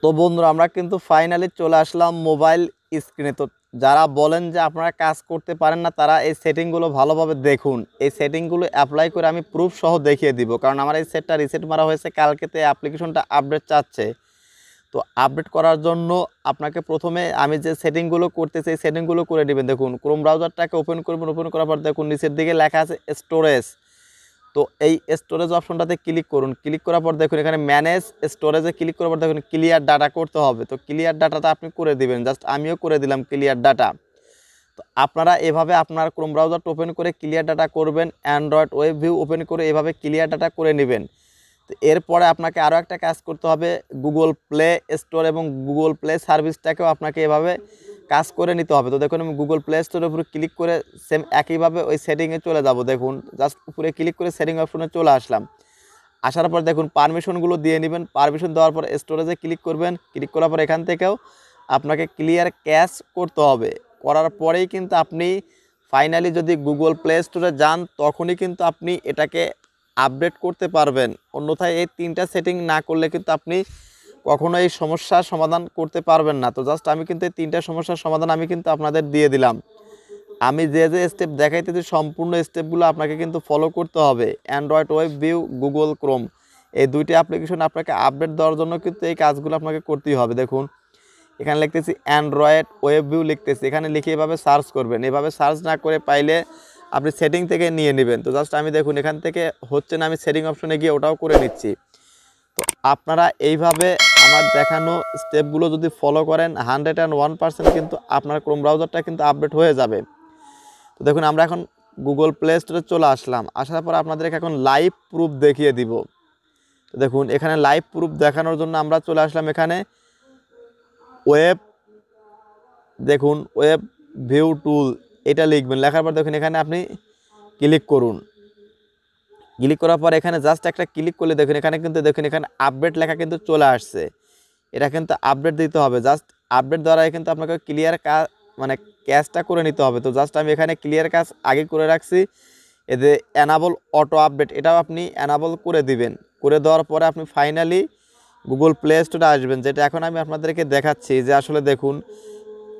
তো বন্ধুরা আমরা কিন্তু ফাইনালি চলে আসলাম মোবাইল স্ক্রিনে। তো যারা বলেন যে আপনারা কাজ করতে পারেন না তারা এই সেটিংগুলো ভালোভাবে দেখুন। এই সেটিংগুলো অ্যাপ্লাই করে আমি প্রুফ সহ দেখিয়ে দিব, কারণ আমার এই সেটটা রিসেট মারা হয়েছে, কালকেতে অ্যাপ্লিকেশনটা আপডেট চাচ্ছে। তো আপডেট করার জন্য আপনাকে প্রথমে আমি যে সেটিংগুলো করতেছি এই সেটিংগুলো করে নেবেন। দেখুন ক্রোম ব্রাউজারটাকে ওপেন করবেন, ওপেন করার পর দেখুন নিচের দিকে লেখা আছে স্টোরেজ। তো এই স্টোরেজ অপশনটাতে ক্লিক করুন। ক্লিক করার পর দেখুন এখানে ম্যানেজ স্টোরেজে ক্লিক করার পর দেখুন ক্লিয়ার ডাটা করতে হবে। তো ক্লিয়ার ডাটাটা আপনি করে দিবেন, জাস্ট আমিও করে দিলাম ক্লিয়ার ডাটা। তো আপনারা এভাবে আপনার ক্রোম ব্রাউজারটা ওপেন করে ক্লিয়ার ডাটা করবেন, অ্যান্ড্রয়েড ওয়েব ভিউ ওপেন করে এভাবে ক্লিয়ার ডাটা করে নেবেন। তো এরপরে আপনাকে আরও একটা কাজ করতে হবে, গুগল প্লে স্টোর এবং গুগল প্লে সার্ভিসটাকেও আপনাকে এভাবে কাজ করে নিতে হবে। তো দেখুন আমি গুগল প্লে স্টোরের উপরে ক্লিক করে সেম একইভাবে ওই সেটিংয়ে চলে যাব। দেখুন জাস্ট উপরে ক্লিক করে সেটিং অপশনে চলে আসলাম। আসার পর দেখুন পারমিশনগুলো দিয়ে নেবেন। পারমিশন দেওয়ার পর স্টোরেজে ক্লিক করবেন। ক্লিক করার পর এখান থেকেও আপনাকে ক্লিয়ার ক্যাশ করতে হবে। করার পরেই কিন্তু আপনি ফাইনালি যদি গুগল প্লে স্টোরে যান তখনই কিন্তু আপনি এটাকে আপডেট করতে পারবেন। অন্যথায় এই তিনটা সেটিং না করলে কিন্তু আপনি কখনো এই সমস্যার সমাধান করতে পারবেন না। তো জাস্ট আমি কিন্তু এই তিনটা সমস্যার সমাধান আমি কিন্তু আপনাদের দিয়ে দিলাম। আমি যে যে স্টেপ দেখাইতেছি সম্পূর্ণ স্টেপগুলো আপনাকে কিন্তু ফলো করতে হবে। Android web view, Google Chrome এই দুইটি অ্যাপ্লিকেশন আপনাকে আপডেট দেওয়ার জন্য কিন্তু এই কাজগুলো আপনাকে করতেই হবে। দেখুন এখানে লিখতেছি অ্যান্ড্রয়েড ওয়েব ভিউ লিখতেছি, এখানে লিখে এভাবে সার্চ করবেন। এভাবে সার্চ না করে পাইলে আপনি সেটিং থেকে নিয়ে নেবেন। তো জাস্ট আমি দেখুন এখান থেকে হচ্ছে না, আমি সেটিং অপশনে গিয়ে ওটাও করে নিচ্ছি। তো আপনারা এইভাবে আমার দেখানো স্টেপগুলো যদি ফলো করেন 101% কিন্তু আপনার ক্রোম ব্রাউজারটা কিন্তু আপডেট হয়ে যাবে। তো দেখুন আমরা এখন গুগল প্লে স্টোরে চলে আসলাম। আসার পর আপনাদেরকে এখন লাইভ প্রুফ দেখিয়ে দিব। তো দেখুন এখানে লাইভ প্রুফ দেখানোর জন্য আমরা চলে আসলাম এখানে ওয়েব, দেখুন ওয়েব ভিউ টুল এটা লিখবেন। লেখার পর দেখুন এখানে আপনি ক্লিক করুন। ক্লিক করার পর এখানে জাস্ট একটা ক্লিক করলে দেখুন এখানে কিন্তু দেখুন এখানে আপডেট লেখা কিন্তু চলে আসছে। এটা কিন্তু আপডেট দিতে হবে। জাস্ট আপডেট দ্বারা কিন্তু আপনাকে ক্লিয়ার কাজ মানে ক্যাশটা করে নিতে হবে। তো জাস্ট আমি এখানে ক্লিয়ার কাজ আগে করে রাখছি। এতে অ্যানাবল অটো আপডেট এটাও আপনি অ্যানাবল করে দিবেন। করে দেওয়ার পরে আপনি ফাইনালি গুগল প্লে স্টোরে আসবেন, যেটা এখন আমি আপনাদেরকে দেখাচ্ছি। যে আসলে দেখুন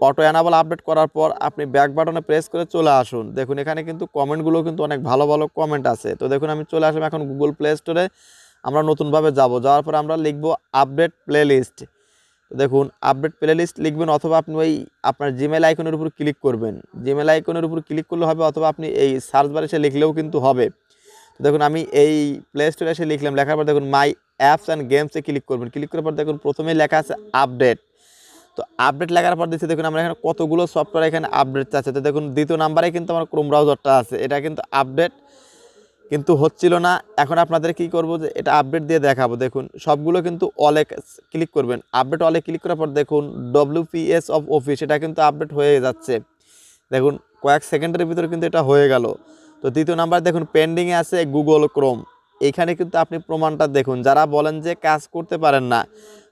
অটো অ্যানাবল আপডেট করার পর আপনি ব্যাক বাটনে প্রেস করে চলে আসুন। দেখুন এখানে কিন্তু কমেন্টগুলো কিন্তু অনেক ভালো ভালো কমেন্ট আছে। তো দেখুন আমি চলে আসলাম এখন গুগল প্লে স্টোরে। আমরা নতুনভাবে যাওয়ার পর আমরা লিখব আপডেট প্লেলিস্ট। তো দেখুন আপডেট প্লেলিস্ট লিখবেন, অথবা আপনি ওই আপনার জিমেল আইকনের উপর ক্লিক করবেন। জিমেল আইকনের উপর ক্লিক করলে হবে, অথবা আপনি এই সার্চ বারে এসে লিখলেও কিন্তু হবে। তো দেখুন আমি এই প্লে স্টোরে এসে লিখলাম। লেখার পর দেখুন মাই অ্যাপস অ্যান্ড গেমসে ক্লিক করবেন। ক্লিক করার পর দেখুন প্রথমেই লেখা আছে আপডেট। তো আপডেট লেখার পর দিচ্ছি দেখুন আমরা এখানে কতগুলো সফটওয়্যার এখানে আপডেট চাচ্ছে। তো দেখুন দ্বিতীয় নাম্বারে কিন্তু আমার ক্রোম ব্রাউজারটা আছে, এটা কিন্তু আপডেট কিন্তু হচ্ছিল না। এখন আপনাদের কি করব যে এটা আপডেট দিয়ে দেখাবো। দেখুন সবগুলো কিন্তু অলে ক্লিক করবেন। আপডেট অলে ক্লিক করার পর দেখুন WPS অফ অফিস এটা কিন্তু আপডেট হয়ে যাচ্ছে। দেখুন কয়েক সেকেন্ডের ভিতরে কিন্তু এটা হয়ে গেল। তো দ্বিতীয় নাম্বার দেখুন পেন্ডিংয়ে আছে গুগল ক্রোম। এইখানে কিন্তু আপনি প্রমাণটা দেখুন, যারা বলেন যে কাজ করতে পারেন না।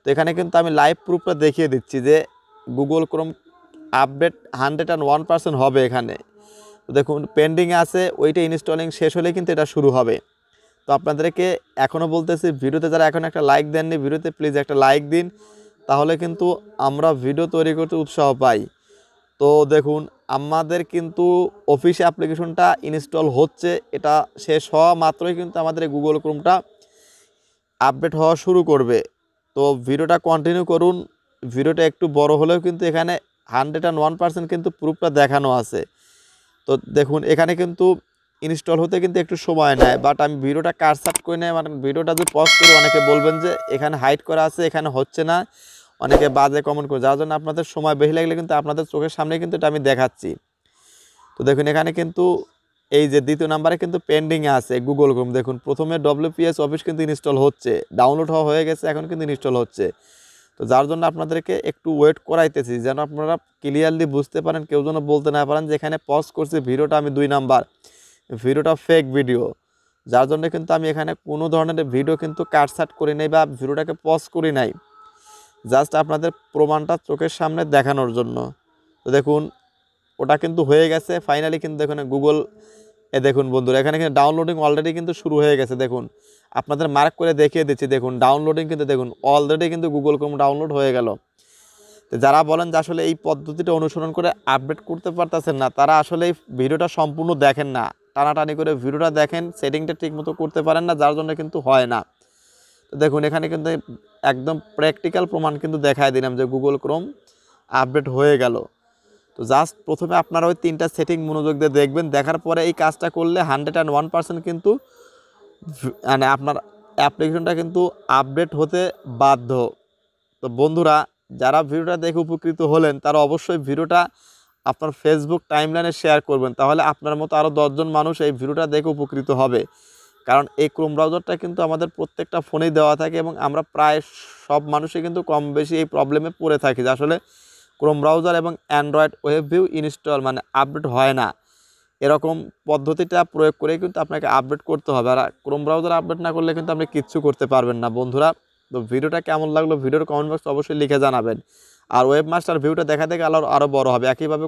তো এখানে কিন্তু আমি লাইভ প্রুফটা দেখিয়ে দিচ্ছি যে গুগল ক্রোম আপডেট 101% হবে এখানে। তো দেখুন পেন্ডিংয়ে আছে, ওইটা ইনস্টলিং শেষ হলে কিন্তু এটা শুরু হবে। তো আপনাদেরকে এখনও বলতেছি ভিডিওতে যারা এখন একটা লাইক দেননি ভিডিওতে প্লিজ একটা লাইক দিন, তাহলে কিন্তু আমরা ভিডিও তৈরি করতে উৎসাহ পাই। তো দেখুন আমাদের কিন্তু অফিস অ্যাপ্লিকেশনটা ইনস্টল হচ্ছে, এটা শেষ হওয়া মাত্রই কিন্তু আমাদের গুগল ক্রোমটা আপডেট হওয়া শুরু করবে। তো ভিডিওটা কন্টিনিউ করুন। ভিডিওটা একটু বড় হলেও কিন্তু এখানে 101% কিন্তু প্রুফটা দেখানো আছে। তো দেখুন এখানে কিন্তু ইনস্টল হতে কিন্তু একটু সময় নেয়, বাট আমি ভিডিওটা কাটসাট করে নেয়, মানে ভিডিওটা যদি পজ করি অনেকে বলবেন যে এখানে হাইড করা আছে এখানে হচ্ছে না, অনেকে বাজে কমেন্ট করে, যার জন্য আপনাদের সময় বেশি লাগলে কিন্তু আপনাদের চোখের সামনে কিন্তু এটা আমি দেখাচ্ছি। তো দেখুন এখানে কিন্তু এই যে দ্বিতীয় নাম্বারে কিন্তু পেন্ডিংয়ে আছে গুগল ক্রোম। দেখুন প্রথমে WPS অফিস কিন্তু ইনস্টল হচ্ছে, ডাউনলোড হয়ে গেছে, এখন কিন্তু ইনস্টল হচ্ছে। তো যার জন্য আপনাদেরকে একটু ওয়েট করাইতেছি যেন আপনারা ক্লিয়ারলি বুঝতে পারেন, কেউ যেন বলতে না পারেন যে এখানে পজ করছি ভিডিওটা আমি 2 নাম্বার, ভিডিওটা ফেক ভিডিও। যার জন্য কিন্তু আমি এখানে কোনো ধরনের ভিডিও কিন্তু কাটসাট করি নাই বা ভিডিওটাকে পজ করি নাই, জাস্ট আপনাদের প্রমাণটা চোখের সামনে দেখানোর জন্য। তো দেখুন ওটা কিন্তু হয়ে গেছে ফাইনালি, কিন্তু দেখুন গুগল দেখুন বন্ধুরা, এখানে কিন্তু ডাউনলোডিং অলরেডি কিন্তু শুরু হয়ে গেছে। দেখুন আপনাদের মার্ক করে দেখিয়ে দিচ্ছি, দেখুন ডাউনলোডিং কিন্তু দেখুন অলরেডি কিন্তু গুগল ক্রোম ডাউনলোড হয়ে গেল। তো যারা বলেন যে আসলে এই পদ্ধতিটা অনুসরণ করে আপডেট করতে পারতেছেন না, তারা আসলে এই ভিডিওটা সম্পূর্ণ দেখেন না, টানাটানি করে ভিডিওটা দেখেন, সেটিংটা ঠিকমতো করতে পারেন না, যার জন্য কিন্তু হয় না। তো দেখুন এখানে কিন্তু একদম প্র্যাকটিক্যাল প্রমাণ কিন্তু দেখায় দিলাম যে গুগল ক্রোম আপডেট হয়ে গেল। তো জাস্ট প্রথমে আপনারা ওই 3টা সেটিং মনোযোগ দিয়ে দেখবেন, দেখার পরে এই কাজটা করলে 101% কিন্তু মানে আপনার অ্যাপ্লিকেশনটা কিন্তু আপডেট হতে বাধ্য। তো বন্ধুরা, যারা ভিডিওটা দেখে উপকৃত হলেন তারা অবশ্যই ভিডিওটা আপনার ফেসবুক টাইমলাইনে শেয়ার করবেন, তাহলে আপনার মতো আরও 10 জন মানুষ এই ভিডিওটা দেখে উপকৃত হবে। কারণ এই ক্রোম ব্রাউজারটা কিন্তু আমাদের প্রত্যেকটা ফোনেই দেওয়া থাকে এবং আমরা প্রায় সব মানুষই কিন্তু কম বেশি এই প্রবলেমে পড়ে থাকি যে আসলে ক্রোম ব্রাউজার এবং অ্যান্ড্রয়েড ওয়েবভিউ ইনস্টল মানে আপডেট হয় না। এরকম পদ্ধতিটা প্রয়োগ করে কিন্তু আপনাকে আপডেট করতে হবে, আর ক্রোম ব্রাউজার আপডেট না করলে কিন্তু আপনি কিচ্ছু করতে পারবেন না বন্ধুরা। তো ভিডিওটা কেমন লাগলো ভিডিওর কমেন্ট বক্সে অবশ্যই লিখে জানাবেন। আর ওয়েবমাস্টার ভিউটা দেখা দেখে আরও বড় হবে একইভাবে